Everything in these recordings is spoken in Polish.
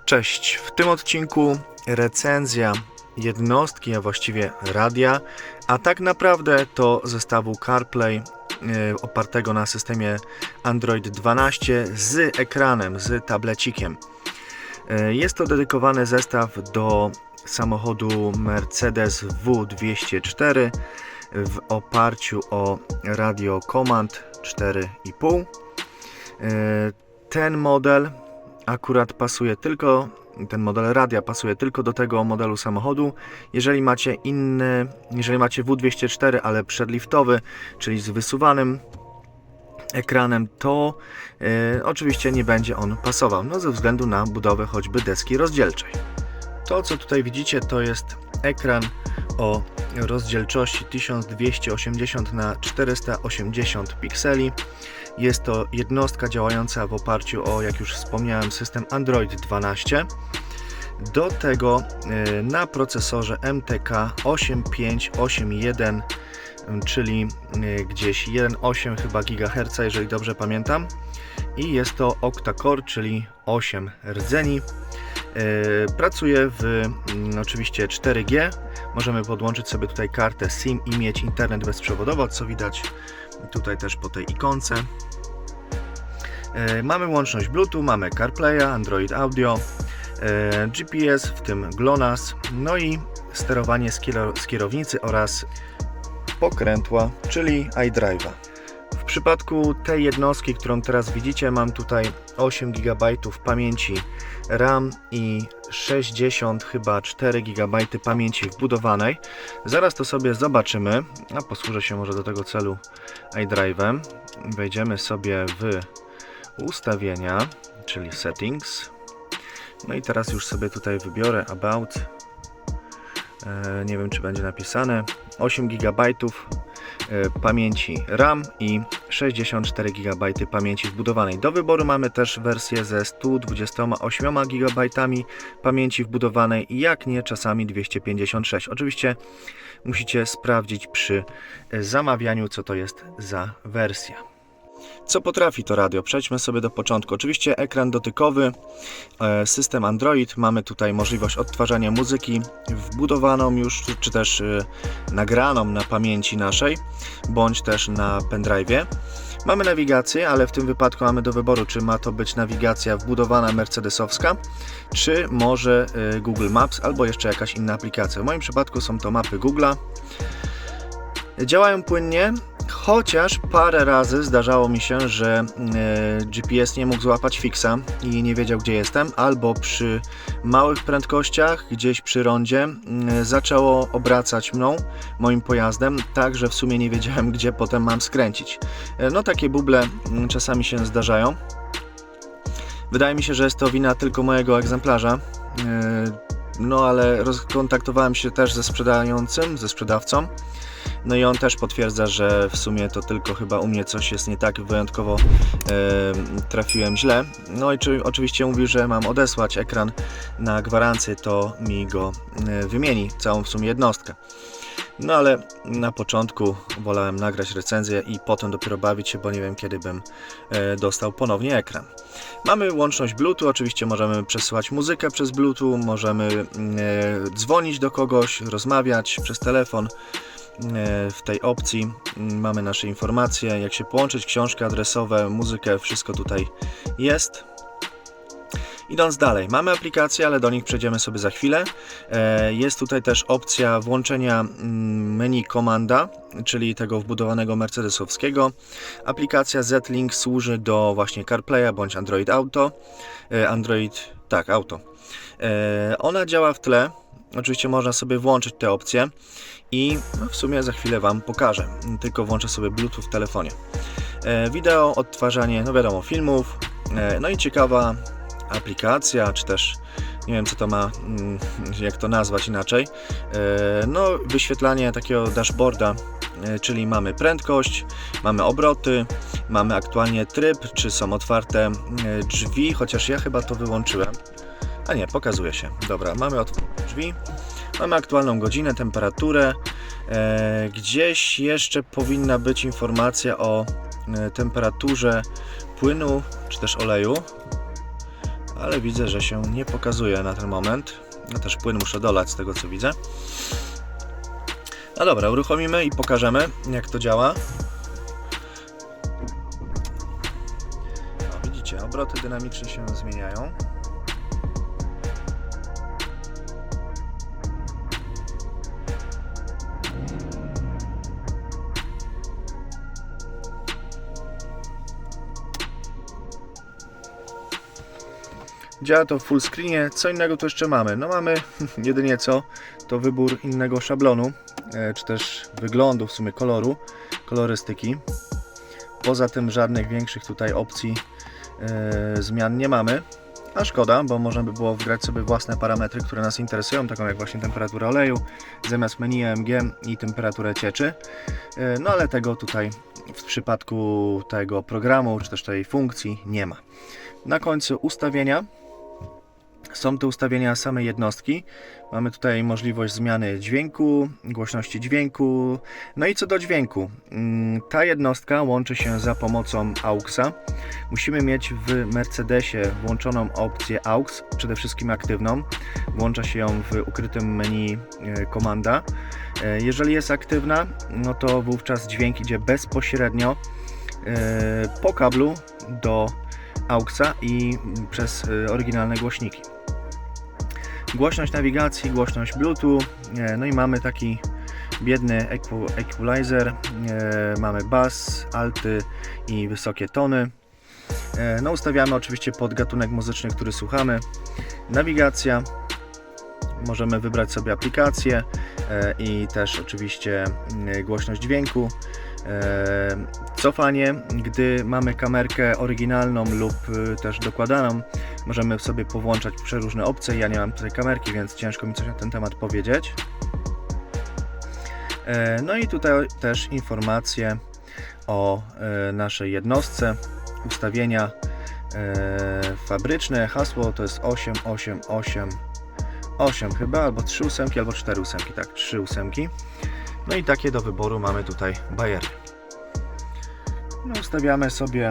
Cześć, w tym odcinku recenzja jednostki, a właściwie radia, a tak naprawdę to zestawu CarPlay opartego na systemie Android 12 z ekranem, z tablecikiem. Jest to dedykowany zestaw do samochodu Mercedes W204 w oparciu o radio Command 4,5. Ten model akurat pasuje tylko, ten model radia pasuje tylko do tego modelu samochodu. Jeżeli macie W204, ale przedliftowy, czyli z wysuwanym ekranem, to oczywiście nie będzie on pasował, no ze względu na budowę choćby deski rozdzielczej. To, co tutaj widzicie, to jest ekran o rozdzielczości 1280 na 480 pikseli. Jest to jednostka działająca w oparciu o, jak już wspomniałem, system Android 12. Do tego na procesorze MTK 8581, czyli gdzieś 1,8 chyba GHz, jeżeli dobrze pamiętam. I jest to octa-core, czyli 8 rdzeni. Pracuje w oczywiście 4G. Możemy podłączyć sobie tutaj kartę SIM i mieć internet bezprzewodowo, co widać tutaj też po tej ikonce. Mamy łączność Bluetooth, mamy CarPlaya, Android Audio, GPS, w tym GLONASS, no i sterowanie z kierownicy oraz pokrętła, czyli iDrive'a. W przypadku tej jednostki, którą teraz widzicie, mam tutaj 8 GB pamięci RAM i 60 chyba 4 GB pamięci wbudowanej. Zaraz to sobie zobaczymy, a posłużę się może do tego celu iDrive'em. Wejdziemy sobie w ustawienia, czyli settings. No i teraz już sobie tutaj wybiorę about. Nie wiem, czy będzie napisane. 8 GB pamięci RAM i 64 GB pamięci wbudowanej. Do wyboru mamy też wersję ze 128 GB pamięci wbudowanej i jak nie, czasami 256. Oczywiście musicie sprawdzić przy zamawianiu, co to jest za wersja. Co potrafi to radio? Przejdźmy sobie do początku. Oczywiście ekran dotykowy, system Android. Mamy tutaj możliwość odtwarzania muzyki wbudowaną już, czy też nagraną na pamięci naszej, bądź też na pendrive'ie. Mamy nawigację, ale w tym wypadku mamy do wyboru, czy ma to być nawigacja wbudowana mercedesowska, czy może Google Maps, albo jeszcze jakaś inna aplikacja. W moim przypadku są to mapy Google'a. Działają płynnie, chociaż parę razy zdarzało mi się, że GPS nie mógł złapać fixa i nie wiedział, gdzie jestem, albo przy małych prędkościach, gdzieś przy rondzie, zaczęło obracać moim pojazdem, tak że w sumie nie wiedziałem, gdzie potem mam skręcić. No takie buble czasami się zdarzają. Wydaje mi się, że jest to wina tylko mojego egzemplarza. No ale kontaktowałem się też ze sprzedawcą. No i on też potwierdza, że w sumie to tylko chyba u mnie coś jest nie tak, wyjątkowo trafiłem źle. No i oczywiście mówi, że mam odesłać ekran na gwarancję, to mi go wymieni, całą w sumie jednostkę. No ale na początku wolałem nagrać recenzję i potem dopiero bawić się, bo nie wiem, kiedy bym dostał ponownie ekran. Mamy łączność Bluetooth, oczywiście możemy przesyłać muzykę przez Bluetooth, możemy dzwonić do kogoś, rozmawiać przez telefon. W tej opcji mamy nasze informacje, jak się połączyć, książki adresowe, muzykę, wszystko tutaj jest. Idąc dalej, mamy aplikacje, ale do nich przejdziemy sobie za chwilę. Jest tutaj też opcja włączenia menu komanda, czyli tego wbudowanego mercedesowskiego. Aplikacja Z-Link służy do właśnie CarPlaya bądź Android Auto. Auto. Ona działa w tle. Oczywiście można sobie włączyć te opcje i w sumie za chwilę Wam pokażę. Tylko włączę sobie Bluetooth w telefonie. Wideo, odtwarzanie, no wiadomo, filmów. No i ciekawa aplikacja, czy też nie wiem, co to ma, jak to nazwać inaczej. No, wyświetlanie takiego dashboarda, czyli mamy prędkość, mamy obroty, mamy aktualnie tryb, czy są otwarte drzwi, chociaż ja chyba to wyłączyłem. A nie, pokazuje się. Dobra, mamy otwarte drzwi, mamy aktualną godzinę, temperaturę. Gdzieś jeszcze powinna być informacja o temperaturze płynu, czy też oleju. ale widzę, że się nie pokazuje na ten moment. No też płyn muszę dolać z tego, co widzę. No dobra, uruchomimy i pokażemy, jak to działa. No, widzicie, obroty dynamicznie się zmieniają. Działa to w full screenie. Co innego tu jeszcze mamy? No mamy jedynie co, to wybór innego szablonu, czy też wyglądu, w sumie koloru, kolorystyki. Poza tym żadnych większych tutaj opcji zmian nie mamy. A szkoda, bo można by było wgrać sobie własne parametry, które nas interesują, taką jak właśnie temperatura oleju, zamiast menu AMG i temperaturę cieczy. No ale tego tutaj w przypadku tego programu, czy też tej funkcji nie ma. Na końcu ustawienia. Są to ustawienia samej jednostki. Mamy tutaj możliwość zmiany dźwięku, głośności dźwięku. No i co do dźwięku. Ta jednostka łączy się za pomocą AUX-a. Musimy mieć w Mercedesie włączoną opcję AUX, przede wszystkim aktywną. Włącza się ją w ukrytym menu komanda. Jeżeli jest aktywna, no to wówczas dźwięk idzie bezpośrednio po kablu do AUX-a i przez oryginalne głośniki. Głośność nawigacji, głośność Bluetooth, no i mamy taki biedny equalizer, mamy bas, alty i wysokie tony. No ustawiamy oczywiście pod gatunek muzyczny, który słuchamy. Nawigacja, możemy wybrać sobie aplikację i też oczywiście głośność dźwięku. Cofanie, gdy mamy kamerkę oryginalną lub też dokładaną, możemy sobie powłączać przeróżne opcje. Ja nie mam tutaj kamerki, więc ciężko mi coś na ten temat powiedzieć. No i tutaj też informacje o naszej jednostce, ustawienia fabryczne, hasło to jest 8888 chyba, albo 3 ósemki, albo 4 ósemki, tak, 3 ósemki. No i takie do wyboru mamy tutaj bajery. No, ustawiamy sobie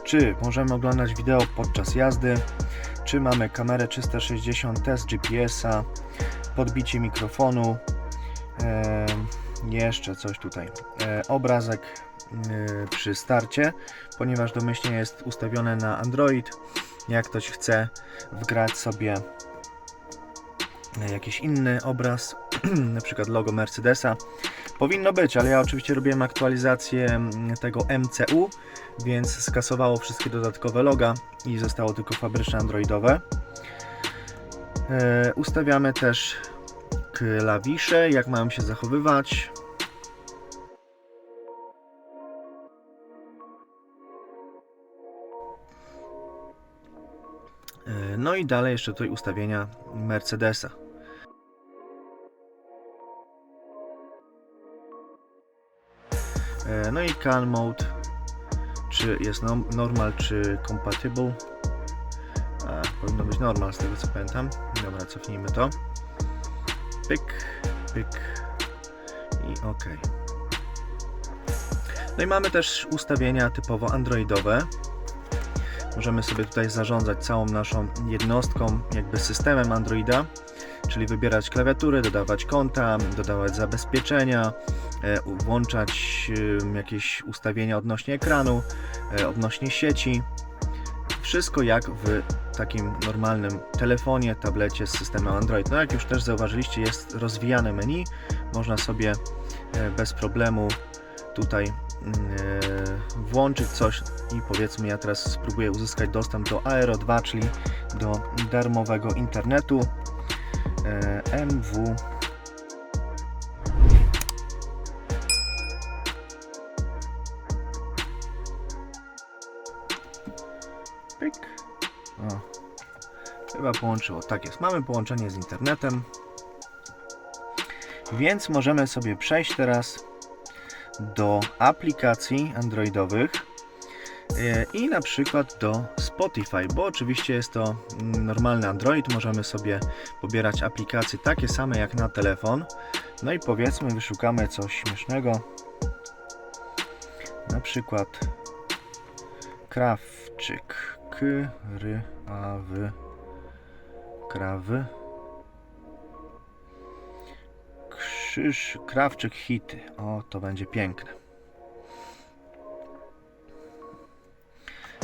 czy możemy oglądać wideo podczas jazdy, czy mamy kamerę 360, test GPS-a, podbicie mikrofonu, jeszcze coś tutaj, obrazek przy starcie, ponieważ domyślnie jest ustawione na Android. Jak ktoś chce wgrać sobie jakiś inny obraz, na przykład logo Mercedesa, powinno być, ale ja oczywiście robiłem aktualizację tego MCU, więc skasowało wszystkie dodatkowe loga i zostało tylko fabryczne androidowe. Ustawiamy też klawisze, jak mają się zachowywać. No i dalej jeszcze tutaj ustawienia Mercedesa. No i CAN mode, czy jest normal, czy compatible. Powinno być normal z tego co pamiętam. Dobra, cofnijmy to. Pyk, pyk i OK. No i mamy też ustawienia typowo androidowe. Możemy sobie tutaj zarządzać całą naszą jednostką, jakby systemem Androida, czyli wybierać klawiatury, dodawać konta, dodawać zabezpieczenia, włączać jakieś ustawienia odnośnie ekranu, odnośnie sieci. Wszystko jak w takim normalnym telefonie, tablecie z systemem Android. No jak już też zauważyliście, jest rozwijane menu. Można sobie bez problemu tutaj włączyć coś i powiedzmy, ja teraz spróbuję uzyskać dostęp do Aero 2, czyli do darmowego internetu MW. Pyk. O, chyba połączyło. Tak jest, mamy połączenie z internetem, więc możemy sobie przejść teraz do aplikacji androidowych i na przykład do Spotify, bo oczywiście jest to normalny Android, możemy sobie pobierać aplikacje takie same jak na telefon. No i powiedzmy, wyszukamy coś śmiesznego. Na przykład Krawczyk, K-R-A-W, krawy, krzyż, Krawczyk hity. O, to będzie piękne.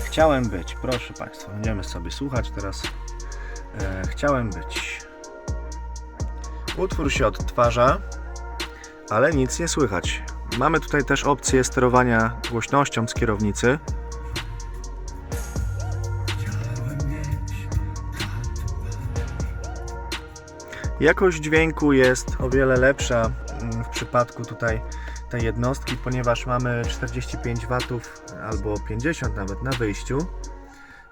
Chciałem być, proszę Państwa, będziemy sobie słuchać teraz. Chciałem być. Utwór się odtwarza, ale nic nie słychać. Mamy tutaj też opcję sterowania głośnością z kierownicy. Jakość dźwięku jest o wiele lepsza w przypadku tutaj tej jednostki, ponieważ mamy 45 W albo 50 nawet na wyjściu,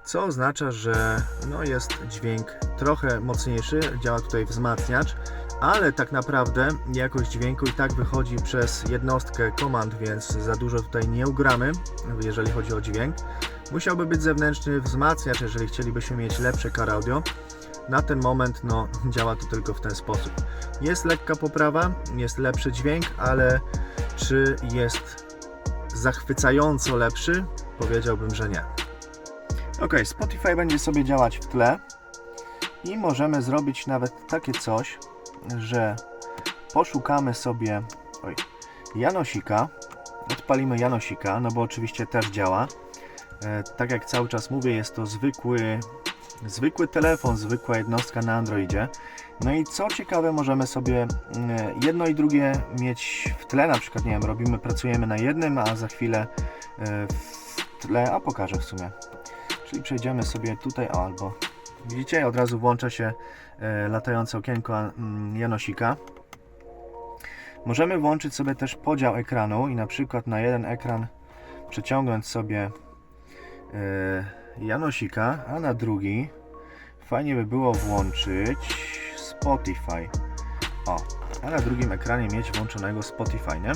co oznacza, że jest dźwięk trochę mocniejszy, działa tutaj wzmacniacz, ale tak naprawdę jakość dźwięku i tak wychodzi przez jednostkę komand, więc za dużo tutaj nie ugramy, jeżeli chodzi o dźwięk. Musiałby być zewnętrzny wzmacniacz, jeżeli chcielibyśmy mieć lepsze car audio. Na ten moment działa to tylko w ten sposób. Jest lekka poprawa, jest lepszy dźwięk, ale czy jest zachwycająco lepszy? Powiedziałbym, że nie. Ok, Spotify będzie sobie działać w tle i możemy zrobić nawet takie coś, że poszukamy sobie Janosika, odpalimy Janosika, bo oczywiście też działa. Tak jak cały czas mówię, jest to zwykły telefon, zwykła jednostka na Androidzie. No i co ciekawe, możemy sobie jedno i drugie mieć w tle, na przykład, nie wiem, pracujemy na jednym, a za chwilę w tle, a pokażę w sumie. Czyli przejdziemy sobie tutaj, albo widzicie, od razu włącza się latające okienko Janosika. Możemy włączyć sobie też podział ekranu i na przykład na jeden ekran przeciągnąć sobie Janosika, a na drugi fajnie by było włączyć Spotify. A na drugim ekranie mieć włączonego Spotify, nie?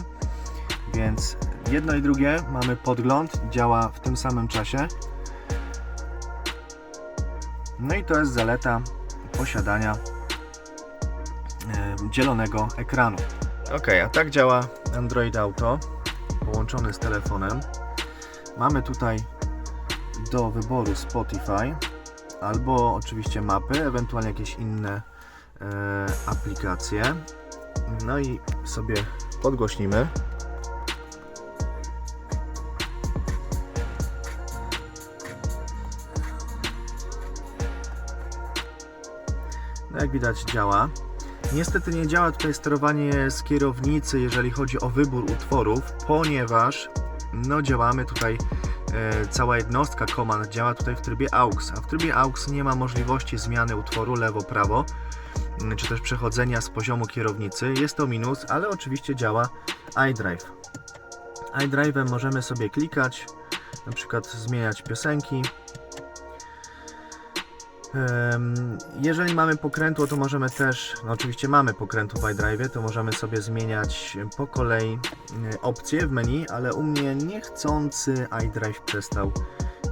Więc jedno i drugie mamy podgląd, działa w tym samym czasie. No i to jest zaleta posiadania dzielonego ekranu. Ok, a tak działa Android Auto połączony z telefonem. Mamy tutaj do wyboru Spotify albo oczywiście mapy, ewentualnie jakieś inne aplikacje. No i sobie podgłośnimy. No jak widać działa. Niestety nie działa tutaj sterowanie z kierownicy, jeżeli chodzi o wybór utworów, ponieważ działamy tutaj, cała jednostka komand działa tutaj w trybie AUX, a w trybie AUX nie ma możliwości zmiany utworu lewo-prawo, czy też przechodzenia z poziomu kierownicy. Jest to minus, ale oczywiście działa iDrive. iDrive'em możemy sobie klikać, na przykład zmieniać piosenki. Jeżeli mamy pokrętło, to możemy też, oczywiście mamy pokrętło w iDrive'ie, to możemy sobie zmieniać po kolei opcje w menu, ale u mnie niechcący iDrive przestał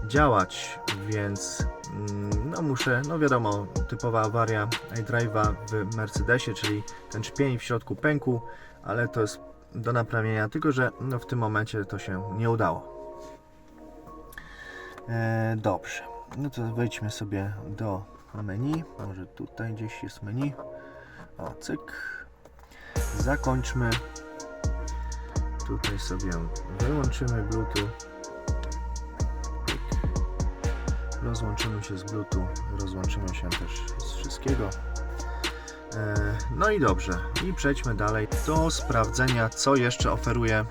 działać, więc muszę, wiadomo, typowa awaria iDrive'a w Mercedesie, czyli ten czpień w środku pękł, ale to jest do naprawienia, tylko że w tym momencie to się nie udało. Dobrze. No to wejdźmy sobie do menu. Może tutaj gdzieś jest menu. Cyk. Zakończmy. Tutaj sobie wyłączymy Bluetooth. Rozłączymy się z Bluetooth. Rozłączymy się też z wszystkiego. No i dobrze. I przejdźmy dalej do sprawdzenia, co jeszcze oferuje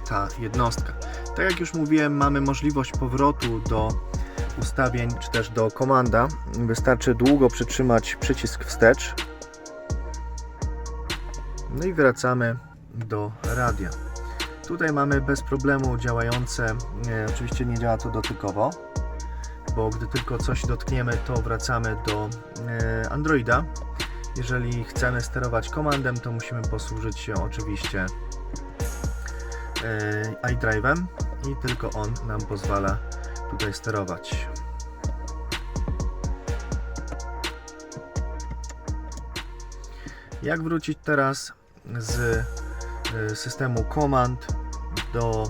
ta jednostka. Tak jak już mówiłem, mamy możliwość powrotu do ustawień, czy też do komanda. Wystarczy długo przytrzymać przycisk wstecz. No i wracamy do radia. Tutaj mamy bez problemu działające, oczywiście nie działa to dotykowo, bo gdy tylko coś dotkniemy, to wracamy do Androida. Jeżeli chcemy sterować komandem, to musimy posłużyć się oczywiście iDrive'em i tylko on nam pozwala tutaj sterować. Jak wrócić teraz z systemu komand do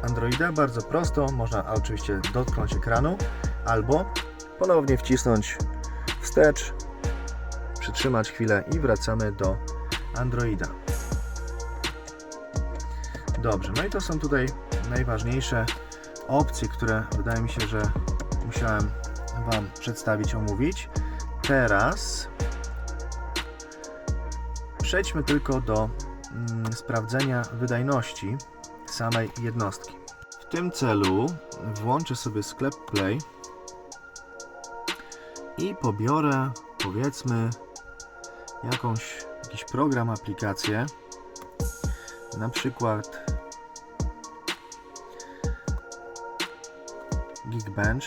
Androida bardzo prosto, można oczywiście dotknąć ekranu albo ponownie wcisnąć wstecz, przytrzymać chwilę i wracamy do Androida. Dobrze, no i to są tutaj najważniejsze opcje, które wydaje mi się, że musiałem Wam przedstawić, omówić. Teraz przejdźmy tylko do sprawdzenia wydajności samej jednostki. W tym celu włączę sobie sklep Play i pobiorę, powiedzmy, jakiś program, aplikację, na przykład Geekbench.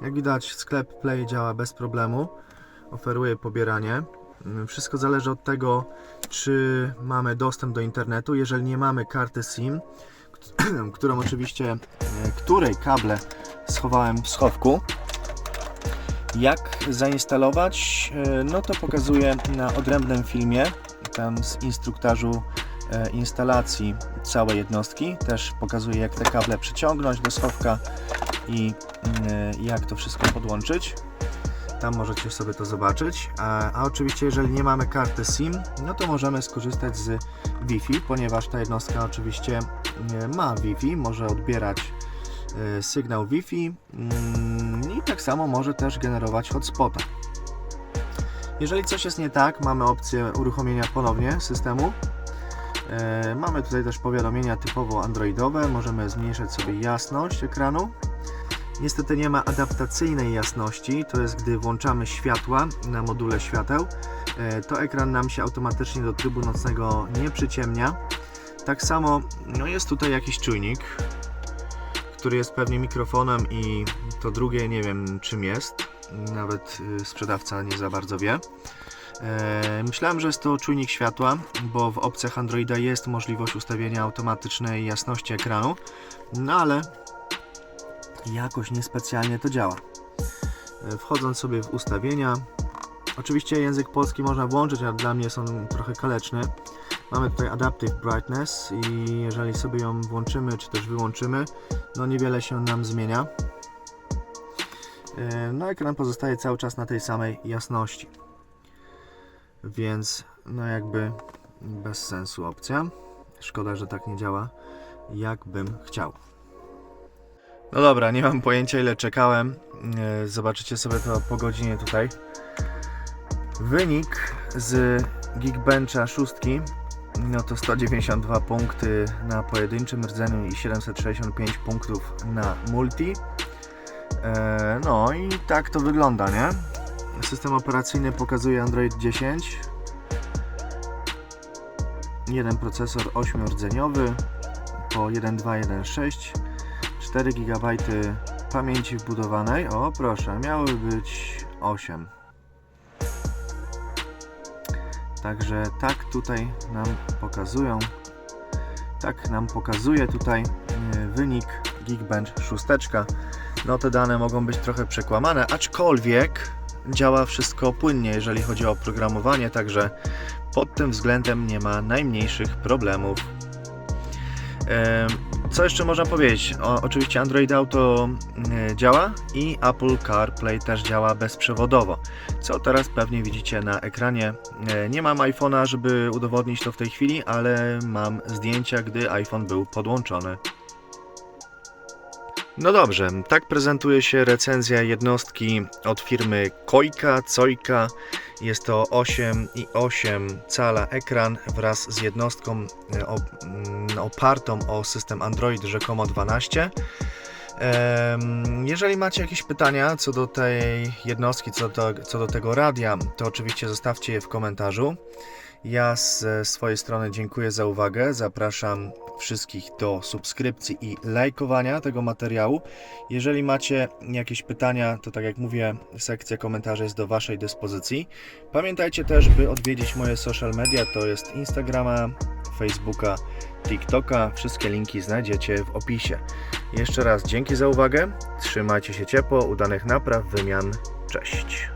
Jak widać, sklep Play działa bez problemu, oferuje pobieranie. Wszystko zależy od tego, czy mamy dostęp do internetu. Jeżeli nie mamy karty SIM, której kable schowałem w schowku, jak zainstalować, no to pokazuję na odrębnym filmie, tam z instruktażu instalacji całej jednostki. Też pokazuję, jak te kable przyciągnąć do schowka i jak to wszystko podłączyć. Tam możecie sobie to zobaczyć. A oczywiście, jeżeli nie mamy karty SIM, no to możemy skorzystać z Wi-Fi, ponieważ ta jednostka oczywiście ma Wi-Fi, może odbierać sygnał Wi-Fi i tak samo może też generować hotspota. Jeżeli coś jest nie tak, mamy opcję uruchomienia ponownie systemu. Mamy tutaj też powiadomienia typowo androidowe, możemy zmniejszać sobie jasność ekranu. Niestety nie ma adaptacyjnej jasności, to jest gdy włączamy światła na module świateł, to ekran nam się automatycznie do trybu nocnego nie przyciemnia. Tak samo jest tutaj jakiś czujnik, który jest pewnie mikrofonem i to drugie nie wiem czym jest, nawet sprzedawca nie za bardzo wie. Myślałem, że jest to czujnik światła, bo w opcjach Androida jest możliwość ustawienia automatycznej jasności ekranu, no ale jakoś niespecjalnie to działa. Wchodząc sobie w ustawienia, oczywiście język polski można włączyć, ale dla mnie są trochę kaleczny. Mamy tutaj Adaptive Brightness i jeżeli sobie ją włączymy, czy też wyłączymy, no niewiele się nam zmienia. No ekran pozostaje cały czas na tej samej jasności. Więc no jakby bez sensu opcja. Szkoda, że tak nie działa, jak bym chciał. No dobra, nie mam pojęcia ile czekałem. Zobaczycie sobie to po godzinie tutaj. Wynik z Geekbencha 6, no to 192 punkty na pojedynczym rdzeniu i 765 punktów na multi. No i tak to wygląda, nie? System operacyjny pokazuje Android 10. Jeden procesor 8-rdzeniowy po 1.2.1.6, 4 GB pamięci wbudowanej. O proszę, miały być 8. Także tak tutaj nam pokazują, tak nam pokazuje tutaj wynik Geekbench 6. No te dane mogą być trochę przekłamane, aczkolwiek działa wszystko płynnie, jeżeli chodzi o oprogramowanie, także pod tym względem nie ma najmniejszych problemów. Co jeszcze można powiedzieć? Oczywiście Android Auto działa i Apple CarPlay też działa bezprzewodowo, co teraz pewnie widzicie na ekranie. Nie mam iPhone'a, żeby udowodnić to w tej chwili, ale mam zdjęcia, gdy iPhone był podłączony. No dobrze, tak prezentuje się recenzja jednostki od firmy Coika. Jest to 8,8 cala ekran wraz z jednostką opartą o system Android rzekomo 12. Jeżeli macie jakieś pytania co do tej jednostki, co do tego radia, to oczywiście zostawcie je w komentarzu. Ja ze swojej strony dziękuję za uwagę, zapraszam wszystkich do subskrypcji i lajkowania tego materiału. Jeżeli macie jakieś pytania, to tak jak mówię, sekcja komentarzy jest do Waszej dyspozycji. Pamiętajcie też, by odwiedzić moje social media, to jest Instagrama, Facebooka, TikToka. Wszystkie linki znajdziecie w opisie. Jeszcze raz dzięki za uwagę, trzymajcie się ciepło, udanych napraw, wymian, cześć.